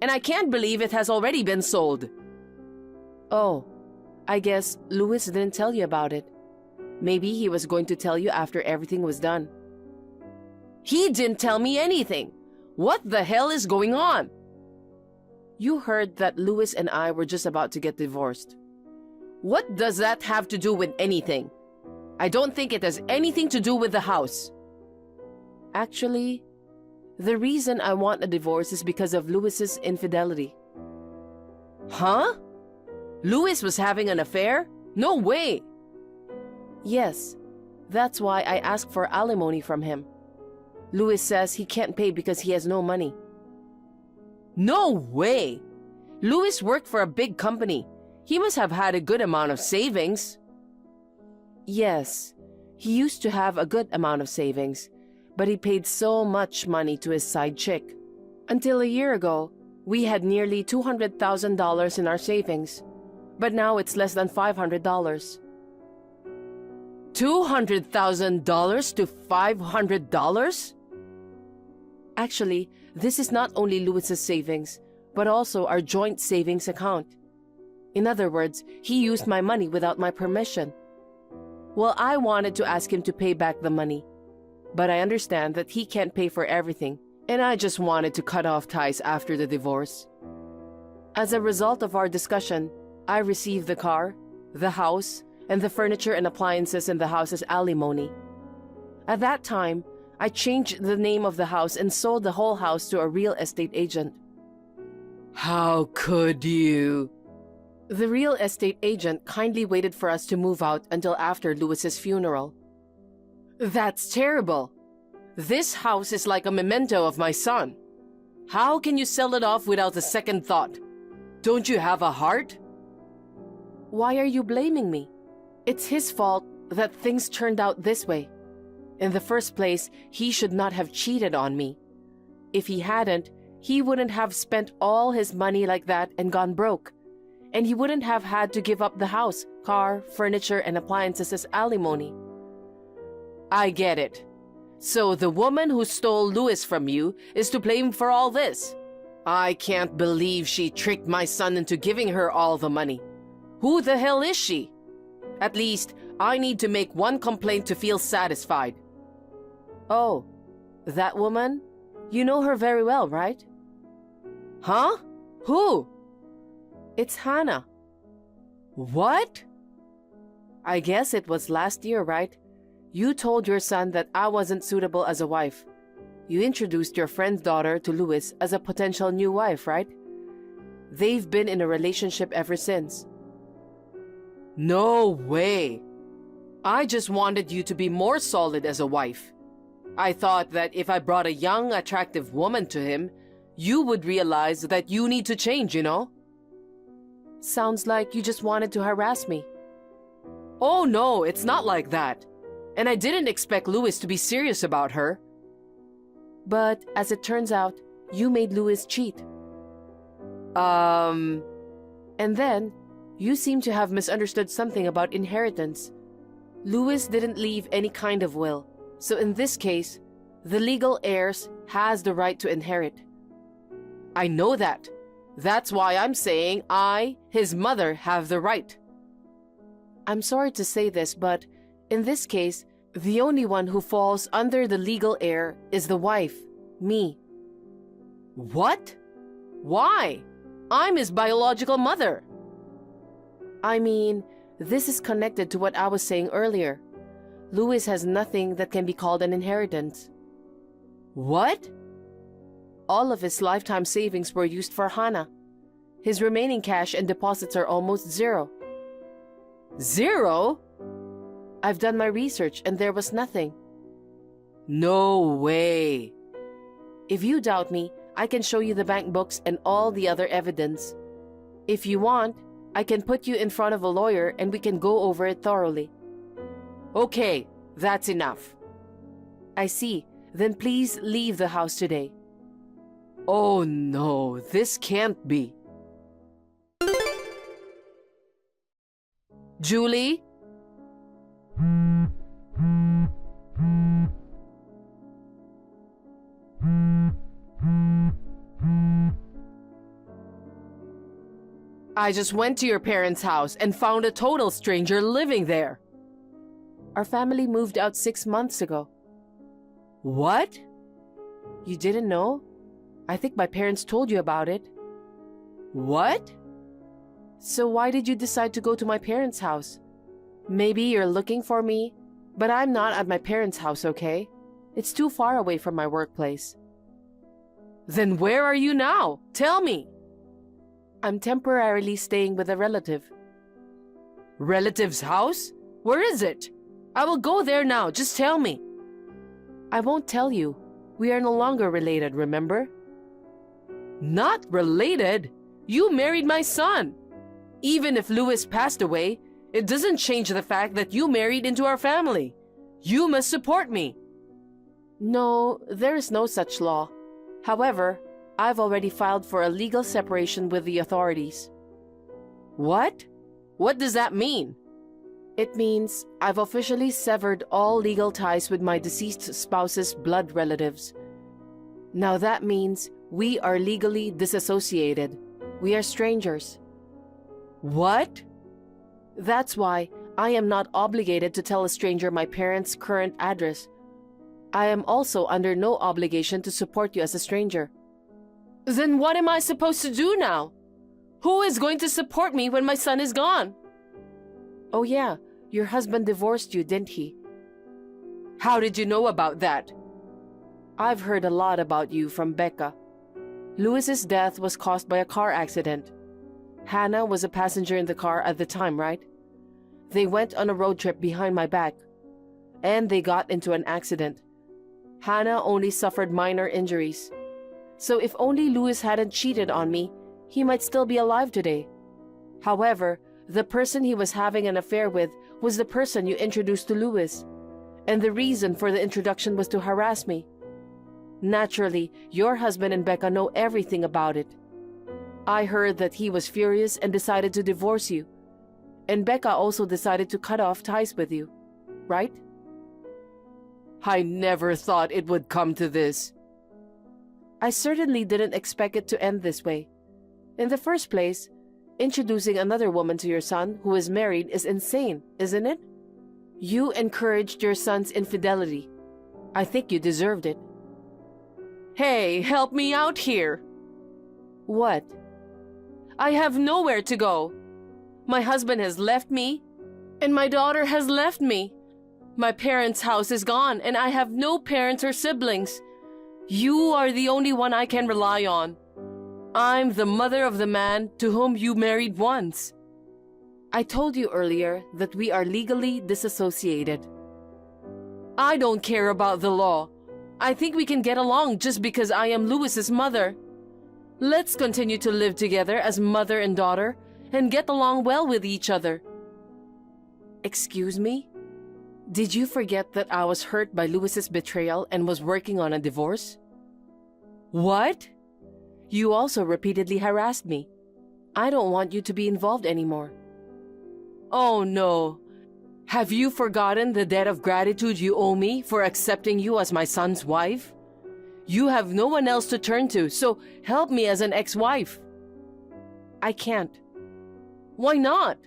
and I can't believe it has already been sold. Oh, I guess Louis didn't tell you about it. Maybe he was going to tell you after everything was done. He didn't tell me anything. What the hell is going on? You heard that Louis and I were just about to get divorced. What does that have to do with anything? I don't think it has anything to do with the house. Actually, the reason I want a divorce is because of Louis's infidelity. Huh? Louis was having an affair? No way! Yes, that's why I asked for alimony from him. Louis says he can't pay because he has no money. No way! Louis worked for a big company. He must have had a good amount of savings. Yes, he used to have a good amount of savings, but he paid so much money to his side chick. Until a year ago, we had nearly $200,000 in our savings, but now it's less than $500. $200,000 to $500? Actually, this is not only Louis's savings, but also our joint savings account. In other words, he used my money without my permission. Well, I wanted to ask him to pay back the money, but I understand that he can't pay for everything, and I just wanted to cut off ties after the divorce. As a result of our discussion, I received the car, the house, and the furniture and appliances in the house as alimony. At that time, I changed the name of the house and sold the whole house to a real estate agent. How could you? The real estate agent kindly waited for us to move out until after Louis's funeral. That's terrible. This house is like a memento of my son. How can you sell it off without a second thought? Don't you have a heart? Why are you blaming me? It's his fault that things turned out this way. In the first place, he should not have cheated on me. If he hadn't, he wouldn't have spent all his money like that and gone broke. And he wouldn't have had to give up the house, car, furniture, and appliances as alimony. I get it. So the woman who stole Louis from you is to blame for all this. I can't believe she tricked my son into giving her all the money. Who the hell is she? At least, I need to make one complaint to feel satisfied. Oh, that woman? You know her very well, right? Huh? Who? It's Hannah. What? I guess it was last year, right? You told your son that I wasn't suitable as a wife. You introduced your friend's daughter to Louis as a potential new wife, right? They've been in a relationship ever since. No way! I just wanted you to be more solid as a wife. I thought that if I brought a young, attractive woman to him, you would realize that you need to change, you know? Sounds like you just wanted to harass me. Oh no, it's not like that. And I didn't expect Louis to be serious about her. But as it turns out, you made Louis cheat. And then, you seem to have misunderstood something about inheritance. Louis didn't leave any kind of will, so in this case, the legal heirs has the right to inherit. I know that. That's why I'm saying I, his mother, have the right. I'm sorry to say this, but in this case, the only one who falls under the legal heir is the wife, me. What? Why? I'm his biological mother. I mean, this is connected to what I was saying earlier. Louis has nothing that can be called an inheritance. What? All of his lifetime savings were used for Hannah. His remaining cash and deposits are almost zero. Zero? I've done my research and there was nothing. No way. If you doubt me, I can show you the bank books and all the other evidence. If you want, I can put you in front of a lawyer and we can go over it thoroughly. Okay, that's enough. I see. Then please leave the house today. Oh no, this can't be. Julie? I just went to your parents' house and found a total stranger living there. Our family moved out 6 months ago. What? You didn't know? I think my parents told you about it. What? So why did you decide to go to my parents' house? Maybe you're looking for me, but I'm not at my parents' house, okay? It's too far away from my workplace. Then where are you now? Tell me. I'm temporarily staying with a relative. Relative's house? Where is it? I will go there now. Just tell me. I won't tell you. We are no longer related, remember? Not related? You married my son. Even if Louis passed away, it doesn't change the fact that you married into our family. You must support me. No, there is no such law. However, I've already filed for a legal separation with the authorities. What? What does that mean? It means I've officially severed all legal ties with my deceased spouse's blood relatives. Now that means we are legally disassociated. We are strangers. What? That's why I am not obligated to tell a stranger my parents' current address. I am also under no obligation to support you as a stranger. Then what am I supposed to do now? Who is going to support me when my son is gone? Oh yeah, your husband divorced you, didn't he? How did you know about that? I've heard a lot about you from Becca. Louis's death was caused by a car accident. Hannah was a passenger in the car at the time, right? They went on a road trip behind my back, and they got into an accident. Hannah only suffered minor injuries. So if only Louis hadn't cheated on me, he might still be alive today. However, the person he was having an affair with was the person you introduced to Louis, and the reason for the introduction was to harass me. Naturally, your husband and Becca know everything about it. I heard that he was furious and decided to divorce you, and Becca also decided to cut off ties with you, right? I never thought it would come to this. I certainly didn't expect it to end this way. In the first place, introducing another woman to your son who is married is insane, isn't it? You encouraged your son's infidelity. I think you deserved it. Hey, help me out here. What? I have nowhere to go. My husband has left me, and my daughter has left me. My parents' house is gone, and I have no parents or siblings. You are the only one I can rely on. I'm the mother of the man to whom you married once. I told you earlier that we are legally disassociated. I don't care about the law. I think we can get along just because I am Louis's mother. Let's continue to live together as mother and daughter and get along well with each other. Excuse me? Did you forget that I was hurt by Louis's betrayal and was working on a divorce? What? You also repeatedly harassed me. I don't want you to be involved anymore. Oh no. Have you forgotten the debt of gratitude you owe me for accepting you as my son's wife? You have no one else to turn to, so help me as an ex-wife. I can't. Why not?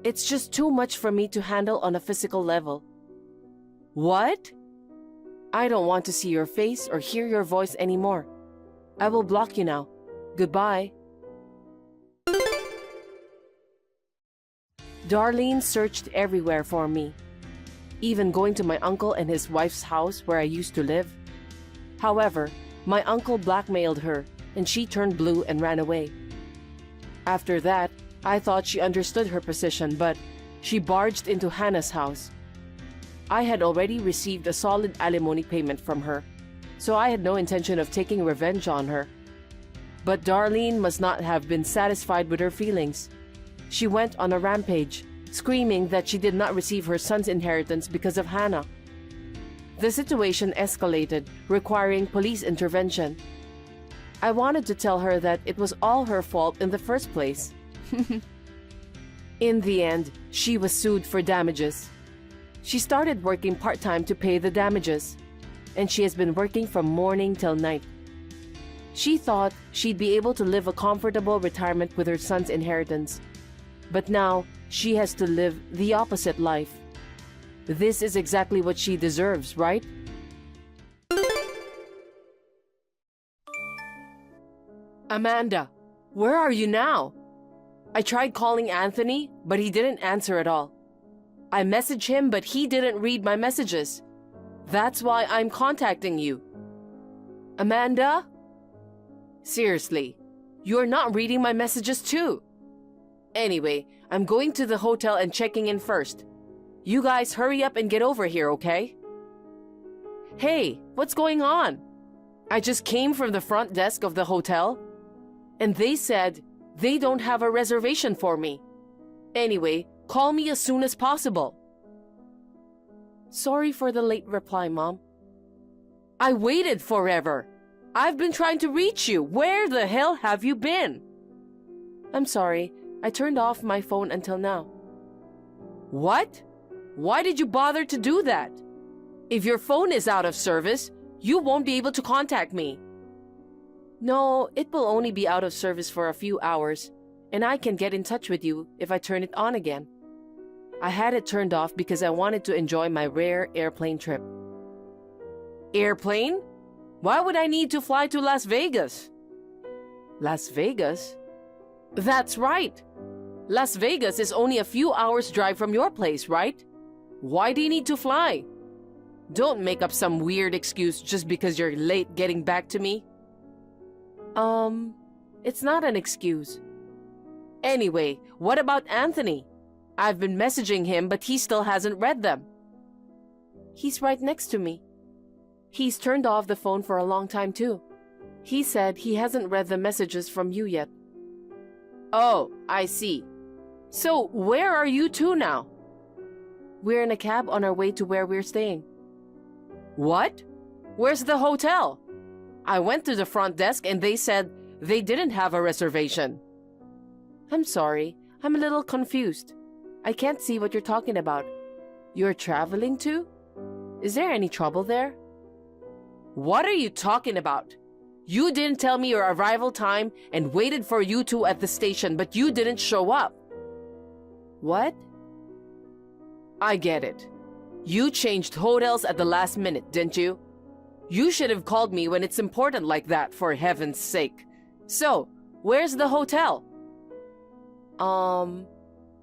It's just too much for me to handle on a physical level. What? I don't want to see your face or hear your voice anymore. I will block you now. Goodbye. Darlene searched everywhere for me, even going to my uncle and his wife's house where I used to live. However, my uncle blackmailed her and she turned blue and ran away. After that, I thought she understood her position, but she barged into Hannah's house. I had already received a solid alimony payment from her, so I had no intention of taking revenge on her. But Darlene must not have been satisfied with her feelings. She went on a rampage, screaming that she did not receive her son's inheritance because of Hannah. The situation escalated, requiring police intervention. I wanted to tell her that it was all her fault in the first place. In the end, she was sued for damages. She started working part-time to pay the damages, and she has been working from morning till night. She thought she'd be able to live a comfortable retirement with her son's inheritance, but now she has to live the opposite life. This is exactly what she deserves, right? Amanda, where are you now? I tried calling Anthony, but he didn't answer at all. I messaged him, but he didn't read my messages. That's why I'm contacting you. Amanda? Seriously, you're not reading my messages too. Anyway, I'm going to the hotel and checking in first. You guys hurry up and get over here, okay? Hey, what's going on? I just came from the front desk of the hotel, and they said they don't have a reservation for me. Anyway, call me as soon as possible. Sorry for the late reply, Mom. I waited forever. I've been trying to reach you. Where the hell have you been? I'm sorry. I turned off my phone until now. What? Why did you bother to do that? If your phone is out of service, you won't be able to contact me. No, it will only be out of service for a few hours, and I can get in touch with you if I turn it on again. I had it turned off because I wanted to enjoy my rare airplane trip. Airplane? Why would I need to fly to Las Vegas? Las Vegas? That's right. Las Vegas is only a few hours' drive from your place, right? Why do you need to fly? Don't make up some weird excuse just because you're late getting back to me. It's not an excuse. Anyway, what about Anthony? I've been messaging him, but he still hasn't read them. He's right next to me. He's turned off the phone for a long time too. He said he hasn't read the messages from you yet. Oh, I see. So, where are you two now? We're in a cab on our way to where we're staying. What? Where's the hotel? I went to the front desk and they said they didn't have a reservation. I'm sorry, I'm a little confused. I can't see what you're talking about. You're traveling too? Is there any trouble there? What are you talking about? You didn't tell me your arrival time and waited for you two at the station, but you didn't show up. What? I get it. You changed hotels at the last minute, didn't you? You should have called me when it's important like that, for heaven's sake. So, where's the hotel?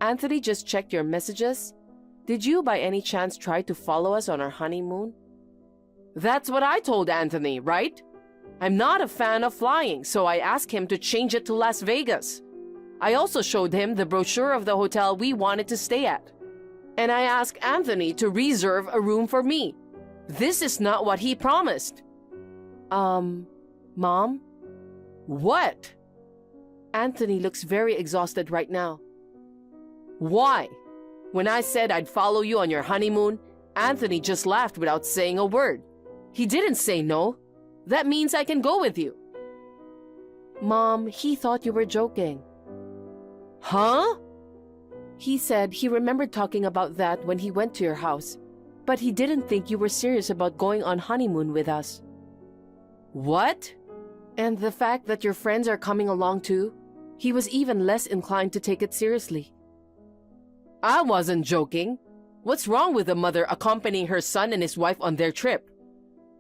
Anthony just checked your messages. Did you by any chance try to follow us on our honeymoon? That's what I told Anthony, right? I'm not a fan of flying, so I asked him to change it to Las Vegas. I also showed him the brochure of the hotel we wanted to stay at. And I asked Anthony to reserve a room for me. This is not what he promised. Mom? What? Anthony looks very exhausted right now. Why? When I said I'd follow you on your honeymoon, Anthony just laughed without saying a word. He didn't say no. That means I can go with you. Mom, he thought you were joking. Huh? He said he remembered talking about that when he went to your house, but he didn't think you were serious about going on honeymoon with us. What? And the fact that your friends are coming along too, he was even less inclined to take it seriously. I wasn't joking. What's wrong with a mother accompanying her son and his wife on their trip?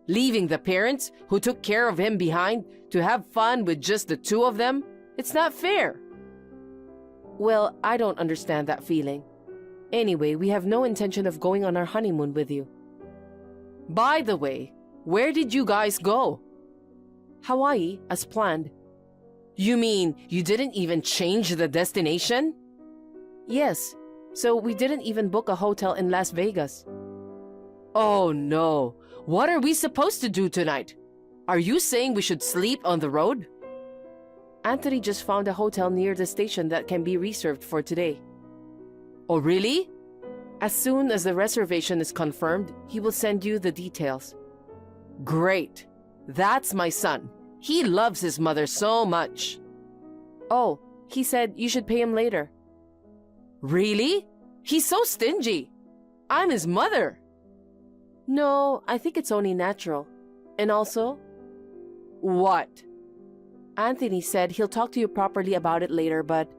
Leaving the parents who took care of him behind to have fun with just the two of them? It's not fair. Well, I don't understand that feeling. Anyway, we have no intention of going on our honeymoon with you. By the way, where did you guys go? Hawaii, as planned. You mean you didn't even change the destination? Yes, so we didn't even book a hotel in Las Vegas. Oh no, what are we supposed to do tonight? Are you saying we should sleep on the road? Anthony just found a hotel near the station that can be reserved for today. Oh really? As soon as the reservation is confirmed, he will send you the details. Great. That's my son. He loves his mother so much. Oh, he said you should pay him later. Really? He's so stingy. I'm his mother. No, I think it's only natural. And also... What? Anthony said he'll talk to you properly about it later, but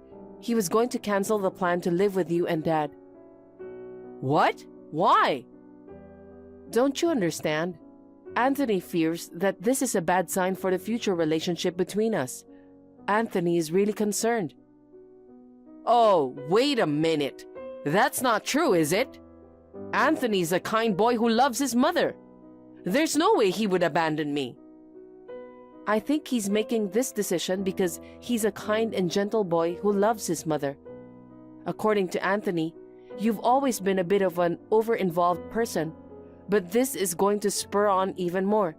he was going to cancel the plan to live with you and Dad. What? Why? Don't you understand? Anthony fears that this is a bad sign for the future relationship between us. Anthony is really concerned. Oh, wait a minute. That's not true, is it? Anthony's a kind boy who loves his mother. There's no way he would abandon me. I think he's making this decision because he's a kind and gentle boy who loves his mother. According to Anthony, you've always been a bit of an over-involved person, but this is going to spur on even more.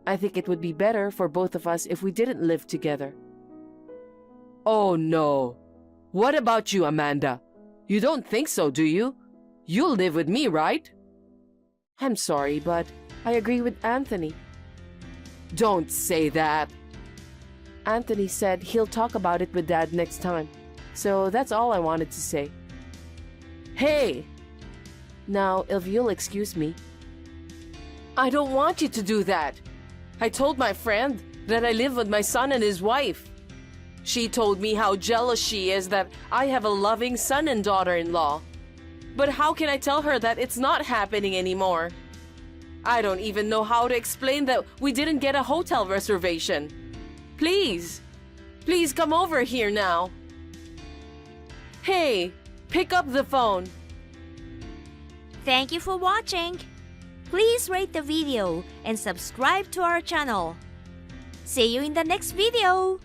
I think it would be better for both of us if we didn't live together. Oh no. What about you, Amanda? You don't think so, do you? You'll live with me, right? I'm sorry, but I agree with Anthony. Don't say that. Anthony said he'll talk about it with Dad next time. So that's all I wanted to say. Hey! Now, if you'll excuse me. I don't want you to do that. I told my friend that I live with my son and his wife. She told me how jealous she is that I have a loving son and daughter-in-law. But how can I tell her that it's not happening anymore? I don't even know how to explain that we didn't get a hotel reservation. Please, please come over here now. Hey, pick up the phone. Thank you for watching. Please rate the video and subscribe to our channel. See you in the next video.